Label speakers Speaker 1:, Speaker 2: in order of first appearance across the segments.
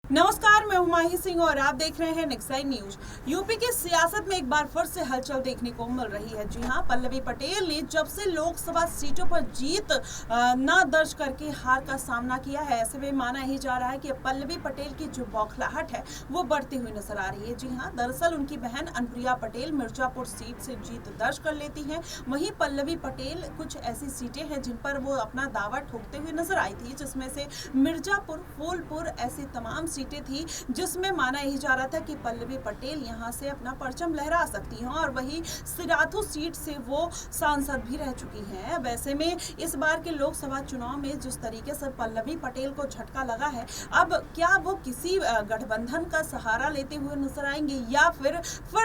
Speaker 1: नमस्कार, मैं हुमायूं सिंह और आप देख रहे हैं नेक्स्ट न्यूज। यूपी की सियासत में एक बार फिर से हलचल देखने को मिल रही है। जी हां, पल्लवी पटेल ने जब से लोकसभा सीटों पर जीत न दर्ज करके हार का सामना किया है, ऐसे में माना ही जा रहा है कि पल्लवी पटेल की जो बौखलाहट है वो बढ़ती हुई नजर आ रही है। जी हां, दरअसल उनकी बहन अनुप्रिया पटेल मिर्जापुर सीट से जीत दर्ज कर लेती हैं। वहीं पल्लवी पटेल कुछ ऐसी सीटें हैं जिन पर वो अपना दावा ठोकते हुए नजर आई थी, जिसमें से मिर्जापुर, फूलपुर ऐसी तमाम सीटें थी जिसमें माना यही जा रहा था कि पल्लवी पटेल यहां से अपना परचम लहरा सकती हैं। और वही सिराथू सीट से वो सांसद भी रह चुकी हैं। अब ऐसे में इस बार के लोकसभा चुनाव में जिस तरीके से पल्लवी पटेल को झटका लगा है, अब क्या वो किसी गठबंधन का सहारा लेते हुए नजर आएंगे या फिर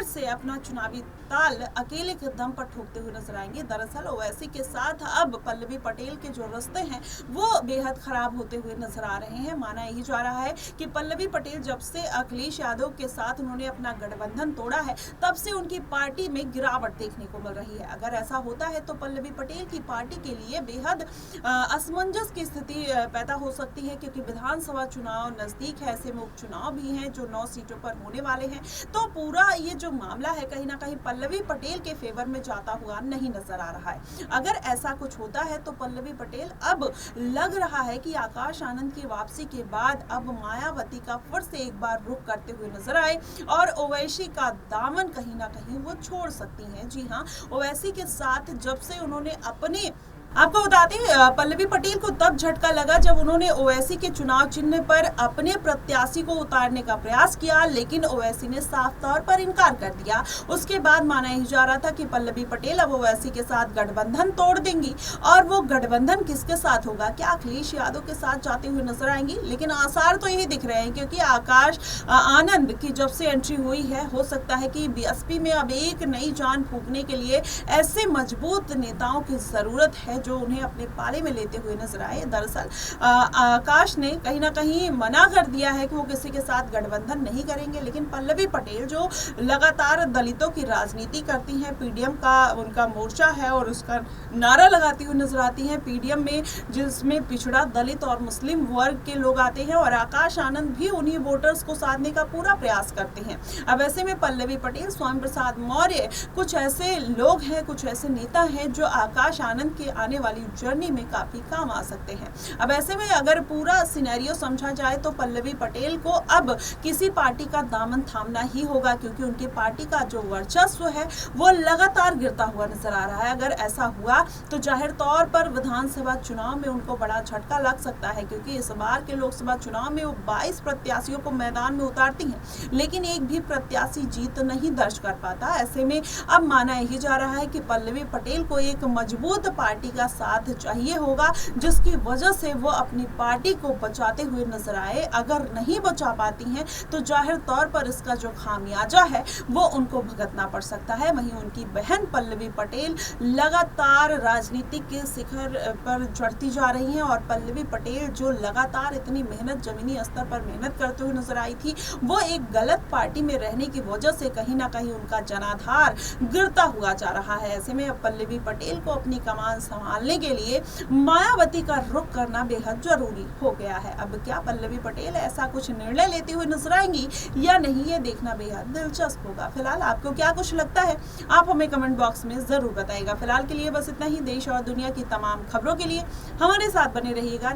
Speaker 1: से अपना चुनावी ताल अकेले के दम पर ठोकते हुए नजर आएंगे। दरअसल ओवैसी के साथ अब पल्लवी पटेल के जो रास्ते हैं वो बेहद खराब होते हुए नजर आ रहे हैं। माना यही जा रहा है कि पल्लवी पटेल जब से अखिलेश यादव के साथ उन्होंने अपना गठबंधन तोड़ा है, तब से उनकी पार्टी में गिरावट देखने को मिल रही है। अगर ऐसा होता है तो पल्लवी पटेल की पार्टी के लिए बेहद असमंजस की स्थिति पैदा हो सकती है, क्योंकि विधानसभा चुनाव नजदीक है, ऐसे में उपचुनाव भी हैं जो 9 सीटों पर होने वाले हैं। तो पूरा ये जो मामला है कहीं ना कहीं पल्लवी पटेल के फेवर में जाता हुआ नहीं नजर आ रहा है। अगर ऐसा कुछ होता है तो पल्लवी पटेल अब लग रहा है कि आकाश आनंद की वापसी के बाद अब मायावती का फिर से एक बार रुख करते हुए नजर आए और ओवैसी का दामन कहीं ना कहीं वो छोड़ सकती हैं। जी हाँ, ओवैसी के साथ जब से उन्होंने अपने आपको बता दें, पल्लवी पटेल को तब झटका लगा जब उन्होंने ओवैसी के चुनाव चिन्ह पर अपने प्रत्याशी को उतारने का प्रयास किया, लेकिन ओवैसी ने साफ तौर पर इनकार कर दिया। उसके बाद माना ही जा रहा था कि पल्लवी पटेल अब ओवैसी के साथ गठबंधन तोड़ देंगी और वो गठबंधन किसके साथ होगा, क्या अखिलेश यादव के साथ जाते हुए नजर आएंगी। लेकिन आसार तो यही दिख रहे हैं, क्योंकि आकाश आनंद की जब से एंट्री हुई है, हो सकता है कि बीएसपी में अब एक नई जान फूंकने के लिए ऐसे मजबूत नेताओं की जरूरत है जो उन्हें अपने पाले में लेते हुए नजर आए। दरअसल आकाश ने कहीं ना कहीं मना कर दिया है कि वो किसी के साथ गठबंधन नहीं करेंगे, लेकिन पल्लवी पटेल जो लगातार दलितों की राजनीति करती हैं, पीडीएम का उनका मोर्चा है और उसका नारा लगाती हुई नजर आती हैं, पीडीएम में जिसमें पिछड़ा, दलित और मुस्लिम वर्ग के लोग आते हैं और आकाश आनंद भी उन्हीं वोटर्स को साधने का पूरा प्रयास करते हैं। अब ऐसे में पल्लवी पटेल, स्वामी प्रसाद मौर्य, कुछ ऐसे लोग हैं, कुछ ऐसे नेता हैं जो आकाश आनंद के आने वाली जर्नी में काफी काम आ सकते हैं। अब ऐसे में अगर पूरा सिनेरियो समझा जाए तो पल्लवी पटेल को अब किसी पार्टी का दामन थामना ही होगा, क्योंकि उनकी पार्टी का जो वर्चस्व है वो लगातार गिरता हुआ नजर आ रहा है। अगर ऐसा हुआ तो जाहिर तौर पर विधानसभा चुनाव में उनको बड़ा झटका लग सकता है, क्योंकि इस बार के लोकसभा चुनाव में वो 22 प्रत्याशियों को मैदान में उतारती हैं, लेकिन एक भी प्रत्याशी जीत नहीं दर्ज कर पाता। ऐसे में अब माना यही जा रहा है कि पल्लवी पटेल को एक मजबूत पार्टी का साथ चाहिए होगा, जिसकी वजह से वो अपनी पार्टी को बचाते हुए नजर आए। अगर नहीं बचा पाती हैं तो जाहिर तौर पर इसका जो खामियाजा है वो उनको भुगतना पड़ सकता है। वहीं उनकी बहन पल्लवी पटेल लगातार राजनीतिक के शिखर पर चढ़ती जा रही हैं और पल्लवी पटेल जो लगातार इतनी मेहनत, जमीनी स्तर पर मेहनत करते हुए नजर आई थी, वो एक गलत पार्टी में रहने की वजह से कहीं ना कहीं उनका जनाधार गिरता हुआ जा रहा है। ऐसे में अब पल्लवी पटेल को अपनी कमान संभालने के लिए मायावती का रुख करना बेहद जरूरी हो गया है। अब क्या पल्लवी पटेल ऐसा कुछ निर्णय लेती हुई नजर आएंगी या नहीं, ये देखना बेहद दिलचस्प होगा। फिलहाल आपको क्या कुछ लगता है, आप हमें कमेंट बॉक्स में जरूर बताइएगा। फिलहाल के लिए बस इतना ही। देश और दुनिया की तमाम खबरों के लिए हमारे साथ बने रहिएगा।